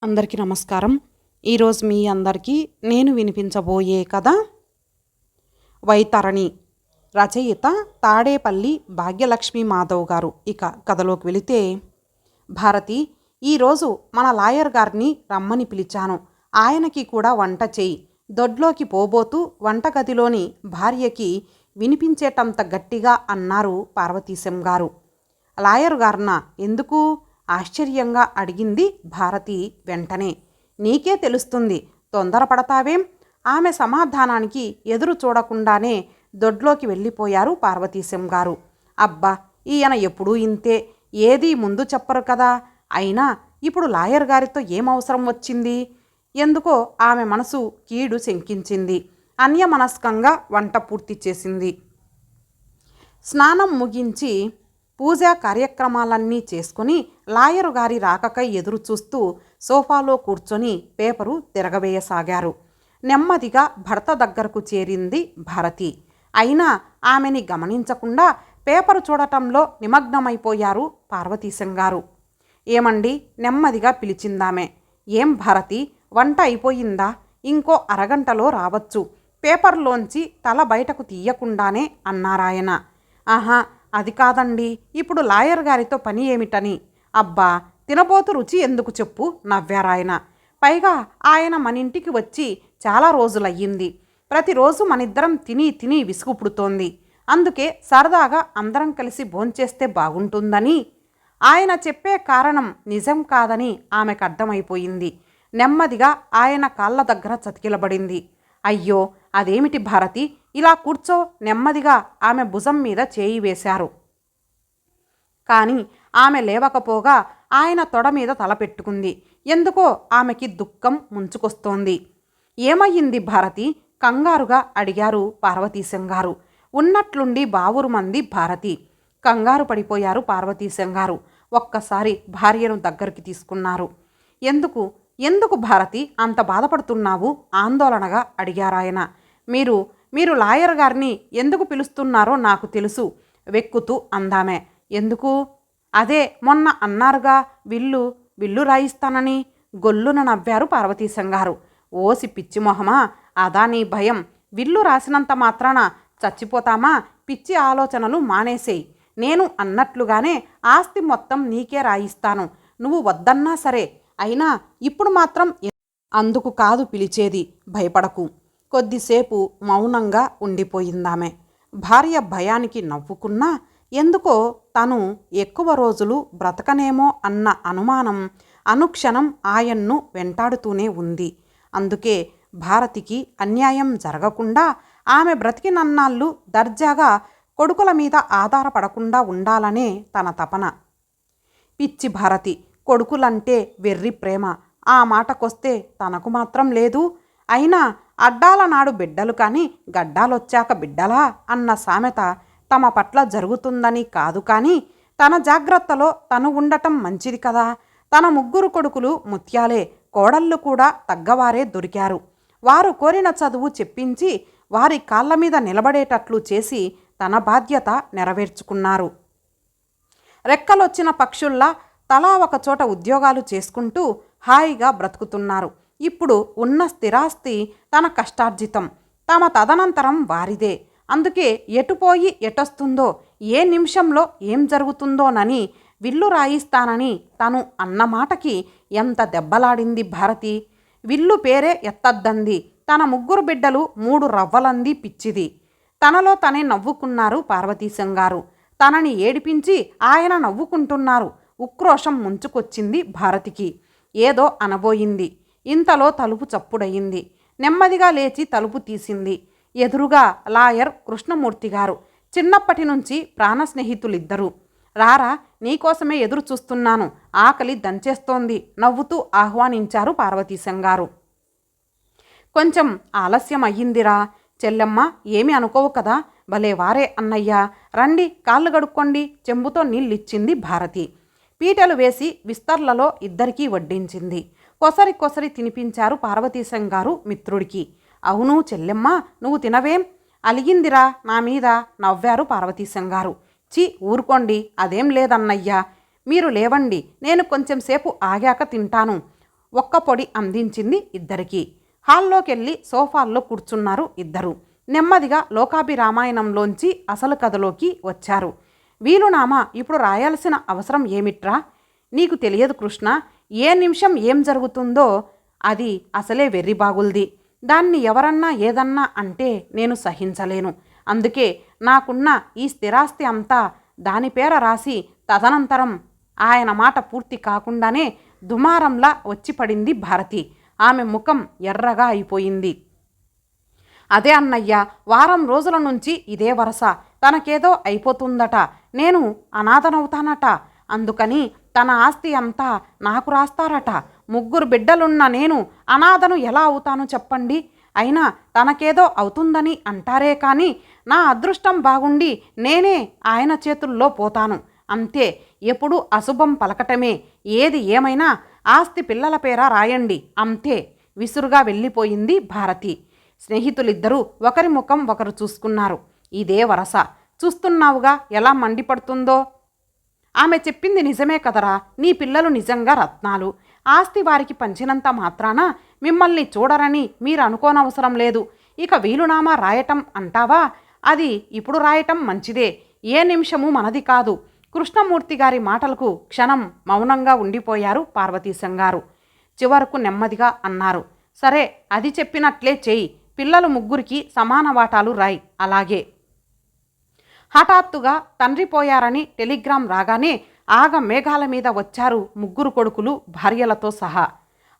అందరికీ నమస్కారం. ఈరోజు మీ అందరికీ నేను వినిపించబోయే కథ వైతరణి. రచయిత తాడేపల్లి భాగ్యలక్ష్మి మాధవ్ గారు. ఇక కథలోకి వెళితే, భారతి, ఈరోజు మన లాయర్ గారిని రమ్మని పిలిచాను. ఆయనకి కూడా వంట చేయి. దొడ్లోకి పోబోతూ వంటగదిలోని భార్యకి వినిపించేటంత గట్టిగా అన్నారు పార్వతీశం గారు. లాయర్ గారునా? ఎందుకు? ఆశ్చర్యంగా అడిగింది భారతి వెంటనే. నీకే తెలుస్తుంది, తొందరపడతావేం? ఆమె సమాధానానికి ఎదురు చూడకుండానే దొడ్లోకి వెళ్ళిపోయారు పార్వతీశం గారు. అబ్బా, ఈయన ఎప్పుడూ ఇంతే, ఏదీ ముందు చెప్పరు కదా. అయినా ఇప్పుడు లాయర్ గారితో ఏమవసరం వచ్చింది? ఎందుకో ఆమె మనసు కీడు శంకించింది. అన్యమనస్కంగా వంట పూర్తి చేసింది. స్నానం ముగించి పూజా కార్యక్రమాలన్నీ చేసుకుని లాయరు గారి రాకకై ఎదురు చూస్తూ సోఫాలో కూర్చొని పేపరు తిరగవేయసాగారు. నెమ్మదిగా భర్త దగ్గరకు చేరింది భారతి. అయినా ఆమెని గమనించకుండా పేపరు చూడటంలో నిమగ్నమైపోయారు పార్వతీశం గారు. ఏమండి? నెమ్మదిగా పిలిచిందామె. ఏం భారతి, వంట అయిపోయిందా? ఇంకో అరగంటలో రావచ్చు. పేపర్లోంచి తల బయటకు తీయకుండానే అన్నారాయన. ఆహా, అది కాదండి, ఇప్పుడు లాయర్ గారితో పని ఏమిటని. అబ్బా, తినబోతు రుచి ఎందుకు చెప్పు, నవ్వారాయన. పైగా ఆయన మనింటికి వచ్చి చాలా రోజులయ్యింది. ప్రతిరోజు మనిద్దరం తిని తిని విసుగు పుడుతోంది. అందుకే సరదాగా అందరం కలిసి భోంచేస్తే బాగుంటుందని. ఆయన చెప్పే కారణం నిజం కాదని ఆమెకు అర్థమైపోయింది. నెమ్మదిగా ఆయన కాళ్ళ దగ్గర చతికిలబడింది. అయ్యో, అదేమిటి భారతి, ఇలా కూర్చో. నెమ్మదిగా ఆమె భుజం మీద చేయి వేశారు. కానీ ఆమె లేవకపోగా ఆయన తొడ మీద తల పెట్టుకుంది. ఎందుకో ఆమెకి దుఃఖం ముంచుకొస్తోంది. ఏమయ్యింది భారతి? కంగారుగా అడిగారు పార్వతీశం గారు. ఉన్నట్లుండి బావురుమంది భారతి. కంగారు పడిపోయారు పార్వతీశం గారు. ఒక్కసారి భార్యను దగ్గరికి తీసుకున్నారు. ఎందుకు ఎందుకు భారతి అంత బాధపడుతున్నావు? ఆందోళనగా అడిగారాయన. మీరు లాయర్ గారిని ఎందుకు పిలుస్తున్నారో నాకు తెలుసు, వెక్కుతూ అందామే. ఎందుకు? అదే మొన్న అన్నారుగా, విల్లు రాయిస్తానని. గొల్లున నవ్వారు పార్వతీశం గారు. ఓసి పిచ్చి మొహమా, అదా నీ భయం? విల్లు రాసినంత మాత్రాన చచ్చిపోతామా? పిచ్చి ఆలోచనలు మానేసేయి. నేను అన్నట్లుగానే ఆస్తి మొత్తం నీకే రాయిస్తాను, నువ్వు వద్దన్నా సరే. అయినా ఇప్పుడు మాత్రం అందుకు కాదు పిలిచేది, భయపడకు. కొద్దిసేపు మౌనంగా ఉండిపోయిందామె. భార్య భయానికి నవ్వుకున్నా ఎందుకో తను ఎక్కువ రోజులు బ్రతకనేమో అన్న అనుమానం అనుక్షణం ఆయన్ను వెంటాడుతూనే ఉంది. అందుకే భారతికి అన్యాయం జరగకుండా ఆమె బ్రతికినన్నాళ్ళు దర్జాగా కొడుకుల మీద ఆధారపడకుండా ఉండాలనే తన తపన. పిచ్చి భారతి, కొడుకులంటే వెర్రి ప్రేమ. ఆ మాటకొస్తే తనకు మాత్రం లేదు. అయినా అడ్డాల నాడు బిడ్డలు కానీ గడ్డాలొచ్చాక బిడ్డలా అన్న సామెత తమ పట్ల జరుగుతుందని కాదు, కానీ తన జాగ్రత్తలో తను ఉండటం మంచిది కదా. తన ముగ్గురు కొడుకులు ముత్యాలే, కోడళ్ళు కూడా తగ్గవారే దొరికారు. వారు కోరిన చదువు చెప్పించి వారి కాళ్ళ మీద నిలబడేటట్లు చేసి తన బాధ్యత నెరవేర్చుకున్నారు. రెక్కలొచ్చిన పక్షుల్లా తలా ఒకచోట ఉద్యోగాలు చేసుకుంటూ హాయిగా బ్రతుకుతున్నారు. ఇప్పుడు ఉన్న స్థిరాస్తి తన కష్టార్జితం, తమ తదనంతరం వారిదే. అందుకే ఎటుపోయి ఎటొస్తుందో, ఏ నిమిషంలో ఏం జరుగుతుందోనని విల్లు రాయిస్తానని తను అన్నమాటకి ఎంత దెబ్బలాడింది భారతి. విల్లు పేరే ఎత్తద్దంది. తన ముగ్గురు బిడ్డలు 3 రవ్వలంది పిచ్చిది. తనలో తనే నవ్వుకున్నారు పార్వతీశం గారు. తనని ఏడిపించి ఆయన నవ్వుకుంటున్నారు. ఉక్రోషం ముంచుకొచ్చింది భారతికి. ఏదో అనబోయింది. ఇంతలో తలుపు చప్పుడయింది. నెమ్మదిగా లేచి తలుపు తీసింది. ఎదురుగా లాయర్ కృష్ణమూర్తి గారు. చిన్నప్పటి నుంచి ప్రాణ స్నేహితులిద్దరూ. రారా, నీకోసమే ఎదురు చూస్తున్నాను, ఆకలి దంచేస్తోంది, నవ్వుతూ ఆహ్వానించారు పార్వతీశం గారు. కొంచెం ఆలస్యం అయ్యిందిరా చెల్లెమ్మ, ఏమి అనుకోవు కదా. భలే వారే అన్నయ్య, రండి కాళ్ళు గడుక్కోండి, చెంబుతో నీళ్ళిచ్చింది భారతి. పీటలు వేసి విస్తర్లలో ఇద్దరికీ వడ్డించింది. కొసరి తినిపించారు పార్వతీశం గారు మిత్రుడికి. అవును చెల్లెమ్మ, నువ్వు తినవేం? అలిగిందిరా నా మీద, నవ్వారు పార్వతీశం గారు. చి ఊరుకోండి, అదేం లేదన్నయ్యా. మీరు లేవండి, నేను కొంచెం సేపు ఆగాక తింటాను. ఒక్క పొడి అందించింది ఇద్దరికి. హాల్లోకెళ్ళి సోఫాల్లో కూర్చున్నారు ఇద్దరు. నెమ్మదిగా లోకాభిరామాయణంలోంచి అసలు కథలోకి వచ్చారు. వీలునామా ఇప్పుడు రాయాల్సిన అవసరం ఏమిట్రా? నీకు తెలియదు కృష్ణ, ఏ నిమిషం ఏం జరుగుతుందో అది అసలే వెర్రిబాగుల్ది. దాన్ని ఎవరన్నా ఏదన్నా అంటే నేను సహించలేను. అందుకే నాకున్న ఈ స్థిరాస్తి అంతా దాని పేర రాసి తదనంతరం ఆయన మాట పూర్తి కాకుండానే దుమారంలా వచ్చి పడింది భారతి. ఆమె ముఖం ఎర్రగా అయిపోయింది. అదే అన్నయ్య, వారం రోజుల నుంచి ఇదే వరస. తనకేదో అయిపోతుందట, నేను అనాథనవుతానట. అందుకని తన ఆస్తి అంతా నాకు రాస్తారట. 3 బిడ్డలున్న నేను అనాథను ఎలా అవుతాను చెప్పండి? అయినా తనకేదో అవుతుందని అంటారే కానీ నా అదృష్టం బాగుండి నేనే ఆయన చేతుల్లో పోతాను. అంతే, ఎప్పుడూ అశుభం పలకటమే. ఏది ఏమైనా ఆస్తి పిల్లల పేర రాయండి అంతే. విసురుగా వెళ్ళిపోయింది భారతి. స్నేహితులిద్దరూ ఒకరి ముఖం ఒకరు చూసుకున్నారు. ఇదే వరస, చూస్తున్నావుగా ఎలా మండిపడుతుందో. ఆమె చెప్పింది నిజమే కదరా. నీ పిల్లలు నిజంగా రత్నాలు. ఆస్తి వారికి పంచినంత మాత్రాన మిమ్మల్ని చూడరని మీరు అనుకోనవసరం లేదు. ఇక వీలునామా రాయటం అంటావా? అది ఇప్పుడు రాయటం మంచిదే. ఏ నిమిషము మనది కాదు. కృష్ణమూర్తి గారి మాటలకు క్షణం మౌనంగా ఉండిపోయారు పార్వతీశం గారు. చివరకు నెమ్మదిగా అన్నారు, సరే, అది చెప్పినట్లే చెయ్యి. పిల్లలు 3కి సమాన వాటాలు రాయి. అలాగే. హఠాత్తుగా తండ్రి పోయారని టెలిగ్రామ్ రాగానే ఆగ మేఘాల మీద వచ్చారు 3 కొడుకులు భార్యలతో సహా.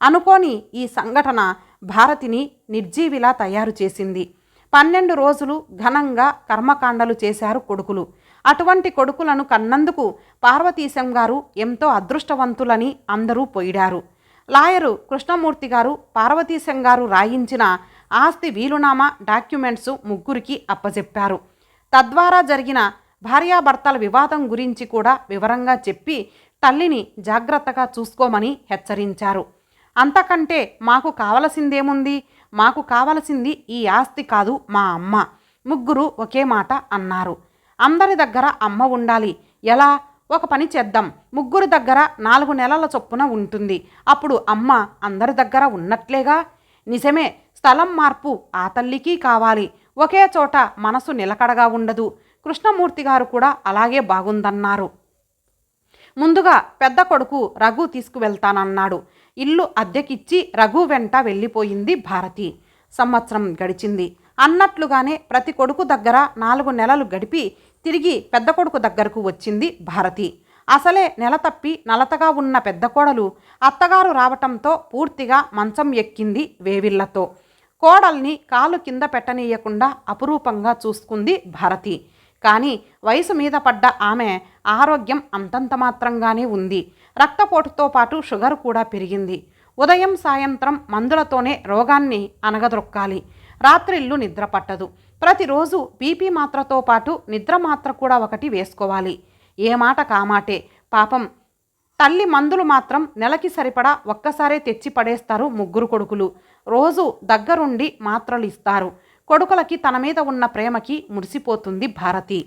అనుకోని ఈ సంఘటన భారతిని నిర్జీవిలా తయారు చేసింది. 12 రోజులు ఘనంగా కర్మకాండలు చేశారు కొడుకులు. అటువంటి కొడుకులను కన్నందుకు పార్వతీశం గారు ఎంతో అదృష్టవంతులని అందరూ పొగిడారు. లాయరు కృష్ణమూర్తి గారు పార్వతీశం గారు రాయించిన ఆస్తి వీలునామా డాక్యుమెంట్సు 3కి అప్పచెప్పారు. తద్వారా జరిగిన భార్యాభర్తల వివాదం గురించి కూడా వివరంగా చెప్పి తల్లిని జాగ్రత్తగా చూసుకోమని హెచ్చరించారు. అంతకంటే మాకు కావలసిందేముంది? మాకు కావలసింది ఈ ఆస్తి కాదు, మా అమ్మ. 3 ఒకే మాట అన్నారు. అందరి దగ్గర అమ్మ ఉండాలి. ఎలా? ఒక పని చేద్దాం. 3 దగ్గర 4 నెలల చొప్పున ఉంటుంది. అప్పుడు అమ్మ అందరి దగ్గర ఉన్నట్లేగా. నిజమే, స్థలం మార్పు ఆ తల్లికి కావాలి. ఒకే చోట మనసు నిలకడగా ఉండదు. కృష్ణమూర్తి గారు కూడా అలాగే బాగుందన్నారు. ముందుగా పెద్ద కొడుకు రఘు తీసుకువెళ్తానన్నాడు. ఇల్లు అద్దెకిచ్చి రఘు వెంట వెళ్ళిపోయింది భారతి. సంవత్సరం గడిచింది. అన్నట్లుగానే ప్రతి కొడుకు దగ్గర 4 నెలలు గడిపి తిరిగి పెద్ద కొడుకు దగ్గరకు వచ్చింది భారతి. అసలే నెల తప్పి నలతగా ఉన్న పెద్ద కోడలు అత్తగారు రావటంతో పూర్తిగా మంచం ఎక్కింది వేవిళ్లతో. కోడల్ని కాలు కింద పెట్టనీయకుండా అపురూపంగా చూసుకుంది భారతి. కానీ వయసు మీద పడ్డ ఆమె ఆరోగ్యం అంతంత మాత్రంగానే ఉంది. రక్తపోటుతో పాటు షుగర్ కూడా పెరిగింది. ఉదయం సాయంత్రం మందులతోనే రోగాన్ని అనగదొక్కాలి. రాత్రిళ్ళు నిద్ర పట్టదు. ప్రతిరోజు బీపీ మాత్రతో పాటు నిద్ర మాత్ర కూడా ఒకటి వేసుకోవాలి. ఏ మాట కామాటే. పాపం తల్లి మందులు మాత్రం నెలకి సరిపడా ఒక్కసారే తెచ్చి పడేస్తారు 3 కొడుకులు. రోజు దగ్గరుండి మాత్రలు ఇస్తారు. కొడుకులకి తన మీద ఉన్న ప్రేమకి మురిసిపోతుంది భారతి.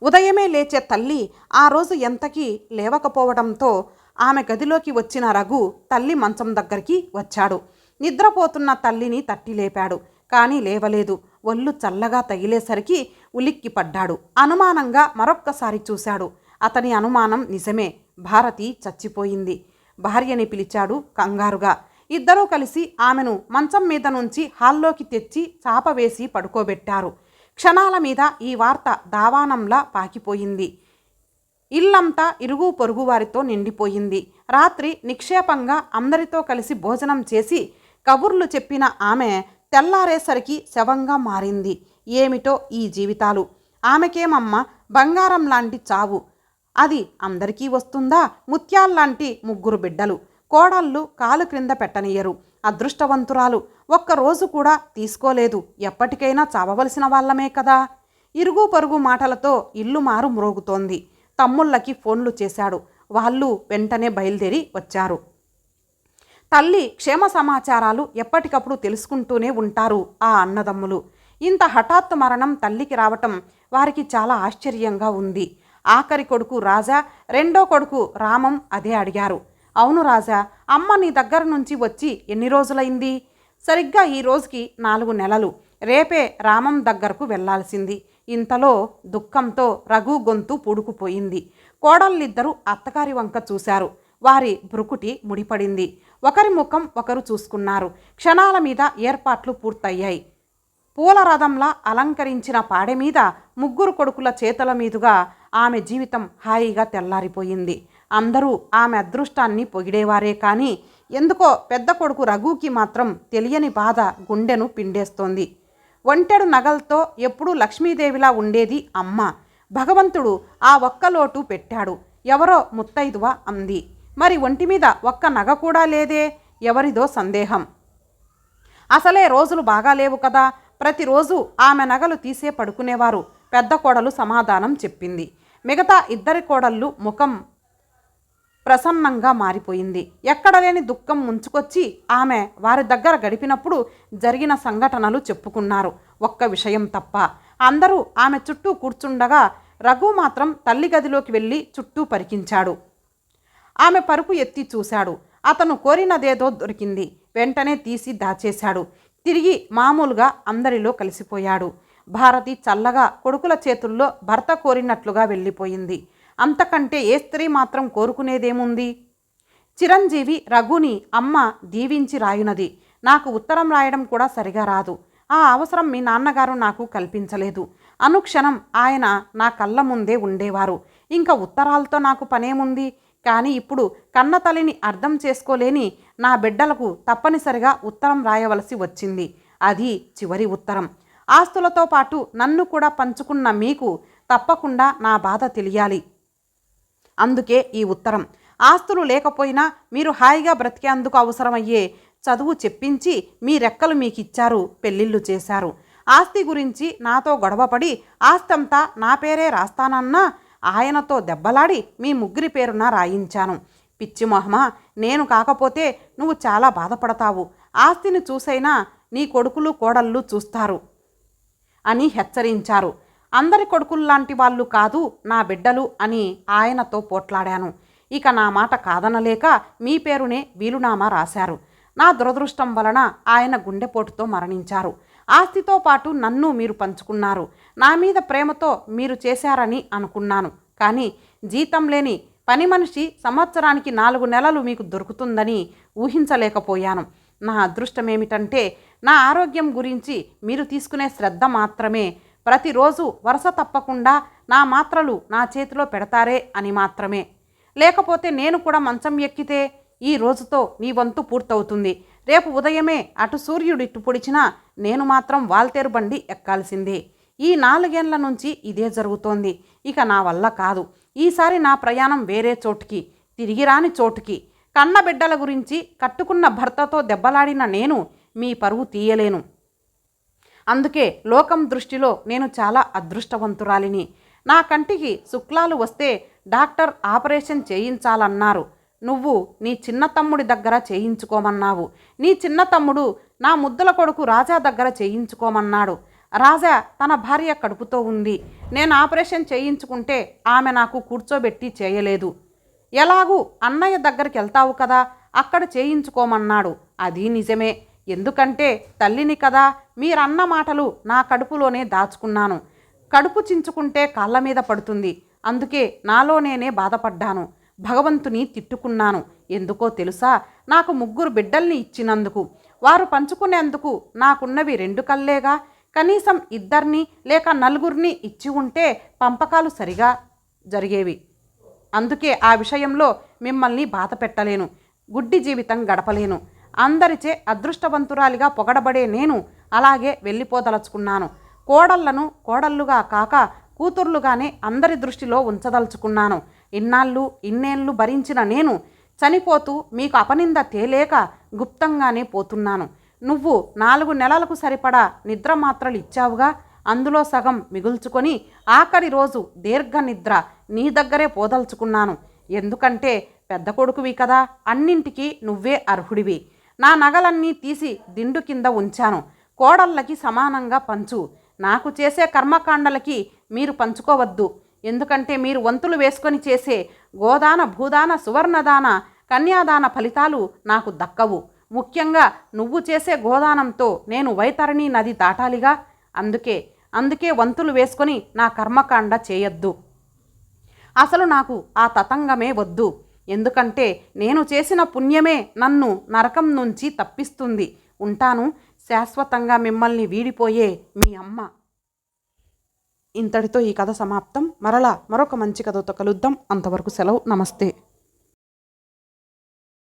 ఉదయమే లేచే తల్లి ఆ రోజు ఎంతకీ లేవకపోవడంతో ఆమె గదిలోకి వచ్చిన రఘు తల్లి మంచం దగ్గరికి వచ్చాడు. నిద్రపోతున్న తల్లిని తట్టి లేపాడు. కానీ లేవలేదు. ఒళ్ళు చల్లగా తగిలేసరికి ఉలిక్కి పడ్డాడు. అనుమానంగా మరొక్కసారి చూశాడు. అతని అనుమానం నిజమే. భారతి చచ్చిపోయింది. భార్యని పిలిచాడు కంగారుగా. ఇద్దరూ కలిసి ఆమెను మంచం మీద నుంచి హాల్లోకి తెచ్చి చాప వేసి పడుకోబెట్టారు. క్షణాల మీద ఈ వార్త దావానంలా పాకిపోయింది. ఇల్లంతా ఇరుగు పొరుగు వారితో నిండిపోయింది. రాత్రి నిక్షేపంగా అందరితో కలిసి భోజనం చేసి కబుర్లు చెప్పిన ఆమె తెల్లారేసరికి శవంగా మారింది. ఏమిటో ఈ జీవితాలు. ఆమెకేమమ్మ బంగారం లాంటి చావు. అది అందరికీ వస్తుందా? ముత్యాల్లాంటి 3 బిడ్డలు. కోడళ్ళు కాలు క్రింద పెట్టనియరు. అదృష్టవంతురాలు. ఒక్కరోజు కూడా తీసుకోలేదు. ఎప్పటికైనా చావవలసిన వాళ్ళమే కదా. ఇరుగు పొరుగు మాటలతో ఇల్లు మారు మ్రోగుతోంది. తమ్ముళ్ళకి ఫోన్లు చేశాడు. వాళ్ళు వెంటనే బయలుదేరి వచ్చారు. తల్లి క్షేమ సమాచారాలు ఎప్పటికప్పుడు తెలుసుకుంటూనే ఉంటారు ఆ అన్నదమ్ములు. ఇంత హఠాత్తు మరణం తల్లికి రావటం వారికి చాలా ఆశ్చర్యంగా ఉంది. ఆఖరి కొడుకు రాజా, రెండో కొడుకు రామం అదే అడిగారు. అవును రాజా, అమ్మ నీ దగ్గర నుంచి వచ్చి ఎన్ని రోజులైంది? సరిగ్గా ఈ రోజుకి 4 నెలలు. రేపే రామం దగ్గరకు వెళ్లాల్సింది. ఇంతలో దుఃఖంతో రఘు గొంతు పూడుకుపోయింది. కోడళ్ళిద్దరూ అత్తగారి వంక చూశారు. వారి భ్రుకుటి ముడిపడింది. ఒకరి ముఖం ఒకరు చూసుకున్నారు. క్షణాల మీద ఏర్పాట్లు పూర్తయ్యాయి. పూల రథంలా అలంకరించిన పాడె మీద ముగ్గురు కొడుకుల చేతుల మీదుగా ఆమె జీవితం హాయిగా తెల్లారిపోయింది. అందరూ ఆమె అదృష్టాన్ని పొగిడేవారే కానీ ఎందుకో పెద్ద కొడుకు రఘుకి మాత్రం తెలియని బాధ గుండెను పిండేస్తోంది. ఒంటెడు నగలతో ఎప్పుడూ లక్ష్మీదేవిలా ఉండేది అమ్మ. భగవంతుడు ఆ ఒక్క లోటు పెట్టాడు. ఎవరో ముత్తైదువ అంది. మరి ఒంటి మీద ఒక్క నగ కూడా లేదే? ఎవరిదో సందేహం. అసలే రోజులు బాగాలేవు కదా. ప్రతిరోజు ఆమె నగలు తీసే పడుకునేవారు. పెద్ద కోడలు సమాధానం చెప్పింది. మిగతా ఇద్దరి కోడళ్ళు ముఖం ప్రసన్నంగా మారిపోయింది. ఎక్కడలేని దుఃఖం ముంచుకొచ్చి ఆమె వారి దగ్గర గడిపినప్పుడు జరిగిన సంఘటనలు చెప్పుకున్నారు. ఒక్క విషయం తప్ప. అందరూ ఆమె చుట్టూ కూర్చుండగా రఘు మాత్రం తల్లి గదిలోకి వెళ్ళి చుట్టూ పరికించాడు. ఆమె పరుపు ఎత్తి చూశాడు. అతను కోరినదేదో దొరికింది. వెంటనే తీసి దాచేశాడు. తిరిగి మామూలుగా అందరిలో కలిసిపోయాడు. భారతి చల్లగా కొడుకుల చేతుల్లో భర్త కోరినట్లుగా వెళ్ళిపోయింది. అంతకంటే ఏ స్త్రీ మాత్రం కోరుకునేదేముంది? చిరంజీవి రఘుని అమ్మ దీవించి రాయునది. నాకు ఉత్తరం రాయడం కూడా సరిగా రాదు. ఆ అవసరం మీ నాన్నగారు నాకు కల్పించలేదు. అనుక్షణం ఆయన నా కళ్ళ ముందే ఉండేవారు. ఇంకా ఉత్తరాలతో నాకు పనేముంది? కానీ ఇప్పుడు కన్న తల్లిని అర్థం చేసుకోలేని నా బిడ్డలకు తప్పనిసరిగా ఉత్తరం రాయవలసి వచ్చింది. అది చివరి ఉత్తరం. ఆస్తులతో పాటు నన్ను కూడా పంచుకున్న మీకు తప్పకుండా నా బాధ తెలియాలి. అందుకే ఈ ఉత్తరం. ఆస్తులు లేకపోయినా మీరు హాయిగా బ్రతికేందుకు అవసరమయ్యే చదువు చెప్పించి మీ రెక్కలు మీకిచ్చారు, పెళ్ళిళ్ళు చేశారు. ఆస్తి గురించి నాతో గొడవపడి ఆస్తంతా నా పేరే రాస్తానన్నా ఆయనతో దెబ్బలాడి మీ ముగ్గురి పేరున రాయించాను. పిచ్చి మొహమా, నేను కాకపోతే నువ్వు చాలా బాధపడతావు. ఆస్తిని చూసైనా నీ కొడుకులు కోడళ్ళు చూస్తారు అని హెచ్చరించారు. అందరి కొడుకుల్లాంటి వాళ్ళు కాదు నా బిడ్డలు అని ఆయనతో పోట్లాడాను. ఇక నా మాట కాదనలేక మీ పేరునే వీలునామా రాశారు. నా దురదృష్టం వలన ఆయన గుండెపోటుతో మరణించారు. ఆస్తితో పాటు నన్ను మీరు పంచుకున్నారు. నా మీద ప్రేమతో మీరు చేశారని అనుకున్నాను. కానీ జీతం లేని పని మనిషి సంవత్సరానికి 4 నెలలు మీకు దొరుకుతుందని ఊహించలేకపోయాను. నా అదృష్టమేమిటంటే నా ఆరోగ్యం గురించి మీరు తీసుకునే శ్రద్ధ మాత్రమే. ప్రతిరోజు వరుస తప్పకుండా నా మాత్రలు నా చేతిలో పెడతారే అని మాత్రమే. లేకపోతే నేను కూడా మంచం ఎక్కితే ఈ రోజుతో నీ వంతు పూర్తవుతుంది. రేపు ఉదయమే అటు సూర్యుడిట్టు పొడిచినా నేను మాత్రం వాల్తేరు బండి ఎక్కాల్సిందే. ఈ 4 ఏళ్ల నుంచి ఇదే జరుగుతోంది. ఇక నా వల్ల కాదు. ఈసారి నా ప్రయాణం వేరే చోటుకి, తిరిగి రాని చోటుకి. కన్న బిడ్డల గురించి కట్టుకున్న భర్తతో దెబ్బలాడిన నేను మీ పరువు తీయలేను. అందుకే లోకం దృష్టిలో నేను చాలా అదృష్టవంతురాలిని. నా కంటికి శుక్లాలు వస్తే డాక్టర్ ఆపరేషన్ చేయించాలన్నారు. నువ్వు నీ చిన్న తమ్ముడి దగ్గర చేయించుకోమన్నావు. నీ చిన్న తమ్ముడు నా ముద్దుల కొడుకు రాజా దగ్గర చేయించుకోమన్నాడు. రాజా తన భార్య కడుపుతో ఉంది. నేను ఆపరేషన్ చేయించుకుంటే ఆమె నాకు కూర్చోబెట్టి చేయలేదు. ఎలాగూ అన్నయ్య దగ్గరికి వెళ్తావు కదా, అక్కడ చేయించుకోమన్నాడు. అది నిజమే. ఎందుకంటే తల్లిని కదా. మీరన్న మాటలు నా కడుపులోనే దాచుకున్నాను. కడుపు చించుకుంటే కాళ్ళ మీద పడుతుంది. అందుకే నాలో నేనే బాధపడ్డాను. భగవంతుని తిట్టుకున్నాను. ఎందుకో తెలుసా? నాకు 3 బిడ్డల్ని ఇచ్చినందుకు. వారు పంచుకునేందుకు నాకున్నవి 2 కళ్ళేగా. కనీసం 2 లేక 4 ఇచ్చి ఉంటే పంపకాలు సరిగా జరిగేవి. అందుకే ఆ విషయంలో మిమ్మల్ని బాధ పెట్టలేను. గుడ్డి జీవితం గడపలేను. అందరిచే అదృష్టవంతురాలిగా పొగడబడే నేను అలాగే వెళ్ళిపోదలుచుకున్నాను. కోడళ్లను కోడళ్ళుగా కాక కూతుర్లుగానే అందరి దృష్టిలో ఉంచదలుచుకున్నాను. ఇన్నేళ్ళు భరించిన నేను చనిపోతూ మీకు అపనింద తేలేక గుప్తంగానే పోతున్నాను. నువ్వు 4 నెలలకు సరిపడా నిద్ర మాత్రలు ఇచ్చావుగా, అందులో సగం మిగుల్చుకొని ఆఖరి రోజు దీర్ఘ నిద్ర నీ దగ్గరే పోదలుచుకున్నాను. ఎందుకంటే పెద్ద కొడుకువి కదా, అన్నింటికీ నువ్వే అర్హుడివి. నా నగలన్నీ తీసి దిండు కింద ఉంచాను. కోడళ్ళకి సమానంగా పంచు. నాకు చేసే కర్మకాండలకి మీరు పంచుకోవద్దు. ఎందుకంటే మీరు వంతులు వేసుకొని చేసే గోదాన భూదాన సువర్ణదాన కన్యాదాన ఫలితాలు నాకు దక్కవు. ముఖ్యంగా నువ్వు చేసే గోదానంతో నేను వైతరణి నది దాటాలిగా. అందుకే వంతులు వేసుకొని నా కర్మకాండ చేయొద్దు. అసలు నాకు ఆ తతంగమే వద్దు. ఎందుకంటే నేను చేసిన పుణ్యమే నన్ను నరకం నుంచి తప్పిస్తుంది. ఉంటాను. శాశ్వతంగా మిమ్మల్ని వీడిపోయే మీ అమ్మ. ఇంతటితో ఈ కథ సమాప్తం. మరలా మరొక మంచి కథతో కలుద్దాం. అంతవరకు సెలవు. నమస్తే.